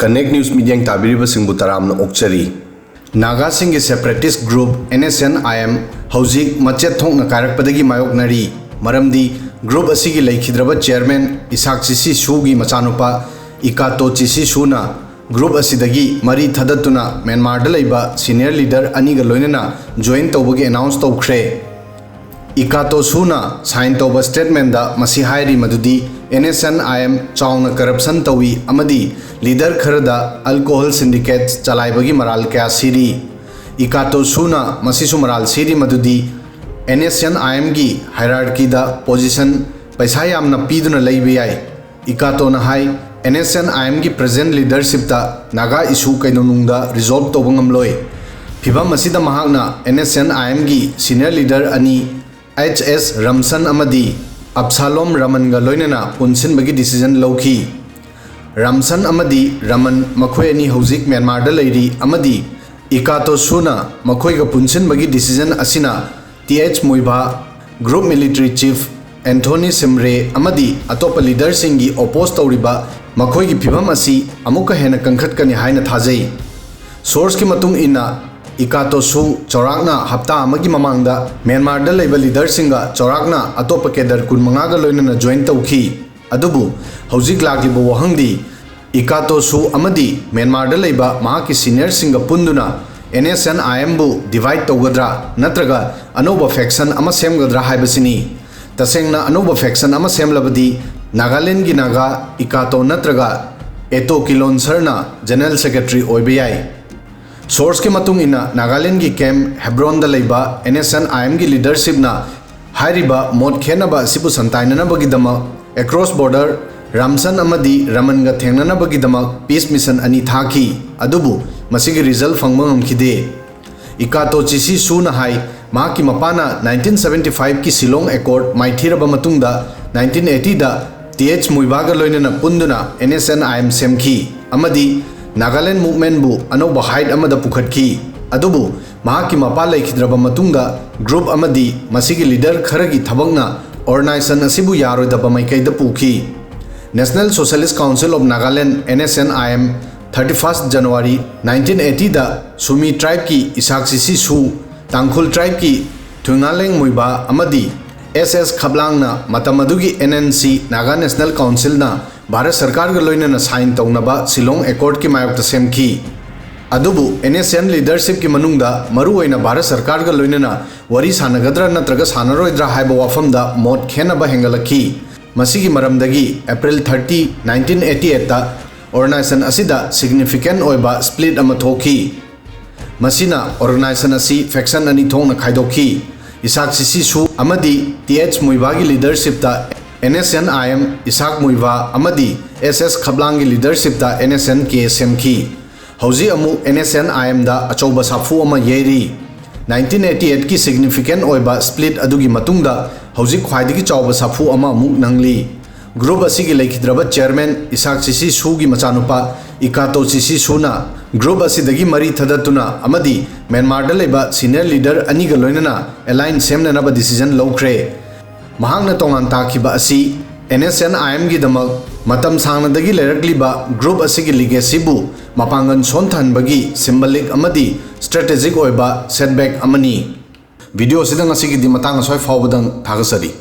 Connect news media ताबीरिबसिंगबु तरामना ओक्चरी नागा सिंह सेपरेटिस्ट ग्रुप NSNIM हौजिक मचेत थोंना कारकपदगी मायोकनरी मरमदी ग्रुप असिगी लेखिद्रब चेयरमैन इसाक चिसी सूगी मचानुपा इकातो चिसी सूना ग्रुप असिदगी मरी थदतुना म्यांमार लेबा सीनियर लीडर अनिगा लोइनना जॉइन तौबगी अनाउंस तौख्रे इकातो सूना साइन तौब स्टेटमेंट दा मसी हायरी मदुदी NSNIM चाउना करप्शन तौई अमदी लीडर खरदा अल्कोहल सिंडिकेट चलाइबगी मराल क्या सीरी इकातो सूना मसीसु मराल सीरी मदुदी NSNIM गी हायरार्की दा पोजीशन पैसा यामना पीदुना लैबे याई इकातो ना हाई NSNIM गी प्रेजेंट लीडरशिप ता नागा इशू कैनोनुंगदा रिजॉल्व तौब ngamloi फिबम मसीदा महागना NSNIM गी सीनियर लीडर अनि HS रमसन अमदी अब्सालोम रमन गा लोइनना पुनसिनबगी डिसीजन लौखी रमसन अमदी रमन मखोय अनि हौजिक म्यांमार दा लैरी अमदी इकातो सूना मखोय गा पुनसिनबगी डिसीजन असिना TH मुइबा group military chief Anthony Shimray अमदी अतोप लीडर सिंगी ओपोज तौरिबा मखोय गी फिबम असि अमुका हेना कंखटकनी हाइना थाजै सोर्स की मतुंग इना इकातो सु चौराकना हफ्ता अमगी ममांगदा म्यांमार दा लेबा लीडर सिंगा चौराकना अतोप केडर कुनमंगा गा लोइनना जॉइन तौखी अदुबु हौजिक लागिबो वहंगदी इकातो सु अमदी म्यांमार दा लेबा महाकी सीनियर सिंगा पुंदुना NSNIM बु डिवाइड तौगद्रा नत्रगा अनोबा फैक्शन अमा सेमगद्रा हाइबसिनी तसेंगना अनोबा फैक्शन अमा सेमलबदी नागालैंड गी नागा इकातो नत्रगा एतो किलोन सरना जनरल सेक्रेटरी ओइबे याई सोर्स के मतुंग इना नागालैंड की कैम्प हेब्रोन दा लेबा NSNIM की लीडरशिप ना हाइरिबा मोद खेनबा सिबु संताइननबगिदमक एक्रॉस बॉर्डर रामसन अमदी रमन गा थेंगननबगिदमक पीस मिशन अनि थाकी अदुबु मसिगी रिजल्ट फंगबा ngamkhide इकातो चिसी सूना हाई माकी मपाना 1975 की सिलोंग एकॉर्ड माइथीरबा मतुंगदा 1980 दा TH मुइबागा लोइनना पुंदुना NSNIM सेमखी अमदी नागालैंड मूवमेंट बु अनोबा हाइट अमदा पुखटकी अदुबु महाकी मपा लेखिद्रबा मतुंगा ग्रुप अमदी मसिगी लीडर खरगी थबंगना ऑर्गेनाइजेशन असिबु यारोइदबा माइकैदा पुखी national socialist council of Nagaland NSNIM 31 जनवरी 1980 दा सुमी ट्राइब की इसाक चिसी सु तांखुल ट्राइब की थुंगालेंग मुइबा अमदी SS खबलांगना मतमदुगी NNC नागा नेशनल काउंसिल ना भारत सरकार गा लोइनना साइन तौनबा सिलोंग एकॉर्ड की मायोक्ता सेमखी अदुबु NSN लीडरशिप की मनुंगदा मरु ओइना भारत सरकार गा लोइनना वरी सानगद्रा नत्रगा सानरोइद्रा हाइबा वाफमदा मोद खेनबा हेंगलखी मसिगी मरमदगी अप्रैल 30 1988 ता ऑर्गेनाइजेशन असिदा सिग्निफिकेंट ओइबा स्प्लिट अमा थोखी मसिना ऑर्गेनाइजेशन असि फैक्शन अनि थोंना खाइदोखी इसाक चिसी सु अमदी TH मुइबागी लीडरशिप ता NSNIM इसाक मुइबा अमदी SS खबलांगी लीडरशिप ता NSNK सेमखी हौजी अमु NSNIM दा अचौबा साफु अमा येरी 1988 की सिग्निफिकेंट ओइबा स्प्लिट अदुगी मतुंगदा हौजी ख्वाइदगी चौबा साफु अमा मुक नंगली ग्रुप असिगी लेखिद्रबा चेयरमैन इसाक चिसी सूगी मचानुपा इकातो चिसी सूना ग्रुप असिदगी मरी थदतुना अमदी म्यांमार दा लेबा सीनियर लीडर अनिगा लोइनना अलाइन सेमननबा डिसीजन लौख्रे महांगना तोंगान ताखिबा असि NSNIM गी दमक मतम सांगनदगी लेरकलिबा ग्रुप असिगी लिगेसीबु मपांगन सोनथानबगी सिंबलिक अमदी स्ट्रेटेजिक ओइबा सेटबैक अमनी वीडियो सिदंग असिगी दि मतांग सोय फावबदंग थागसरी।